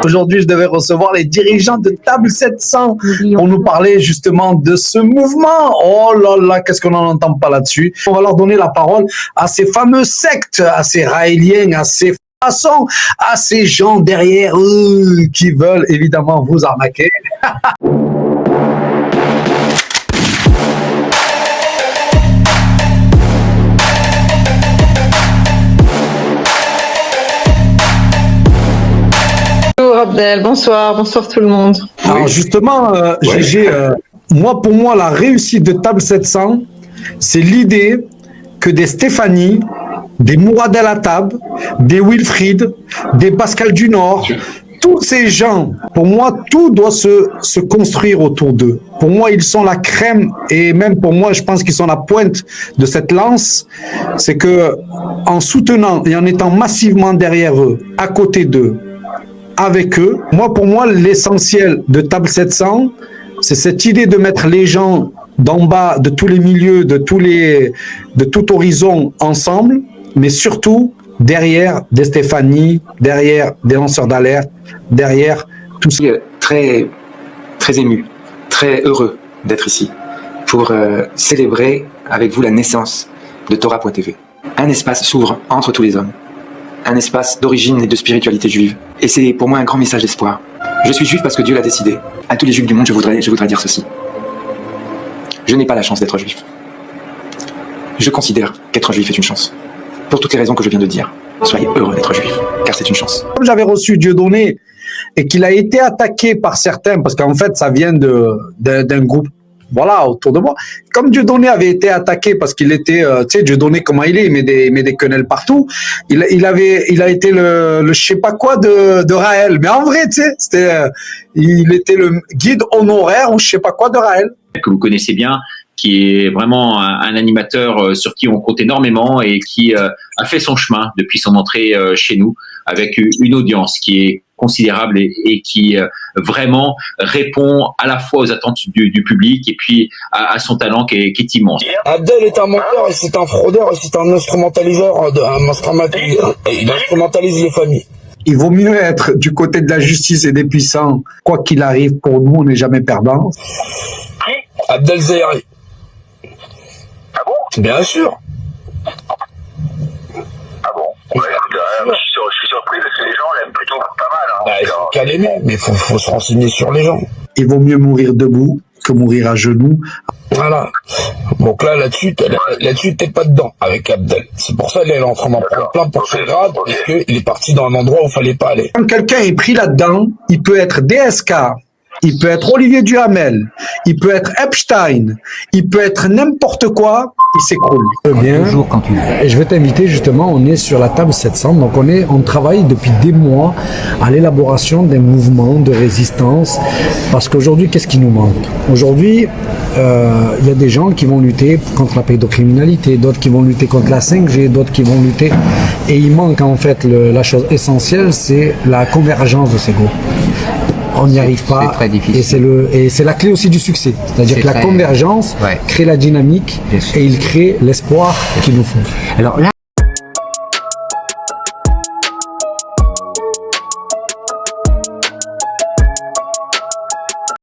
Aujourd'hui, je devais recevoir les dirigeants de Table 700 pour nous parler justement de ce mouvement. Oh là là, qu'est-ce qu'on n'en entend pas là-dessus. On va leur donner la parole à ces fameux sectes, à ces raéliens, à ces façons, à ces gens derrière eux qui veulent évidemment vous arnaquer. Bonjour Abdel, bonsoir tout le monde. Alors justement, GG, pour moi, la réussite de Table 700, c'est l'idée que des Stéphanie, des Mourad El Hattab, des Wilfried, des Pascal du Nord, tous ces gens, pour moi, tout doit se construire autour d'eux. Pour moi, ils sont la crème et même pour moi, je pense qu'ils sont la pointe de cette lance. C'est que en soutenant et en étant massivement derrière eux, à côté d'eux, avec eux, pour moi, l'essentiel de Table 700, c'est cette idée de mettre les gens d'en bas, de tous les milieux, de tout horizon ensemble, mais surtout derrière des Stéphanie, derrière des lanceurs d'alerte, derrière tout ça. Très ému, très heureux d'être ici pour célébrer avec vous la naissance de Torah.tv. Un espace s'ouvre entre tous les hommes. Un espace d'origine et de spiritualité juive. Et c'est pour moi un grand message d'espoir. Je suis juif parce que Dieu l'a décidé. À tous les juifs du monde, je voudrais dire ceci. Je n'ai pas la chance d'être juif. Je considère qu'être juif est une chance. Pour toutes les raisons que je viens de dire. Soyez heureux d'être juif, car c'est une chance. Comme j'avais reçu Dieudonné et qu'il a été attaqué par certains, parce qu'en fait, ça vient d'un groupe, voilà, autour de moi. Comme Dieudonné avait été attaqué parce qu'il était, tu sais, Dieudonné comment il est, il met des quenelles partout. Il a été le je sais pas quoi de Raël. Mais en vrai, tu sais, il était le guide honoraire ou je sais pas quoi de Raël. Que vous connaissez bien, qui est vraiment un animateur sur qui on compte énormément et qui a fait son chemin depuis son entrée chez nous avec une audience qui est considérable et qui vraiment répond à la fois aux attentes du public et puis à son talent qui est immense. Abdel est un menteur et c'est un fraudeur et c'est un instrumentaliseur, il instrumentalise les familles. Il vaut mieux être du côté de la justice et des puissants. Quoi qu'il arrive, pour nous, on n'est jamais perdant. Abdel Zahiri. Ah bon? Bien sûr. Ah bon? Ouais, je suis surpris parce que les gens l'aiment plutôt pas mal. Hein, Il faut qu'à l'aimer, mais il faut se renseigner sur les gens. Il vaut mieux mourir debout que mourir à genoux. Voilà. Donc là-dessus, t'es pas dedans avec Abdel. C'est pour ça qu'il est en train d'en prendre plein pour ce grade et qu'il est parti dans un endroit où il fallait pas aller. Quand quelqu'un est pris là-dedans, il peut être DSK, il peut être Olivier Duhamel, il peut être Epstein, il peut être n'importe quoi, il s'écroule. Bien. Je vais t'inviter justement, on est sur la table 700, donc on travaille depuis des mois à l'élaboration d'un mouvement de résistance, parce qu'aujourd'hui, qu'est-ce qui nous manque? Aujourd'hui, il y a des gens qui vont lutter contre la pédocriminalité, d'autres qui vont lutter contre la 5G, d'autres qui vont lutter, et il manque en fait la chose essentielle, c'est la convergence de ces groupes. On n'y arrive pas, très difficile. et c'est la clé aussi du succès. C'est-à-dire que la convergence crée la dynamique et il crée l'espoir qu'il nous faut. Alors là,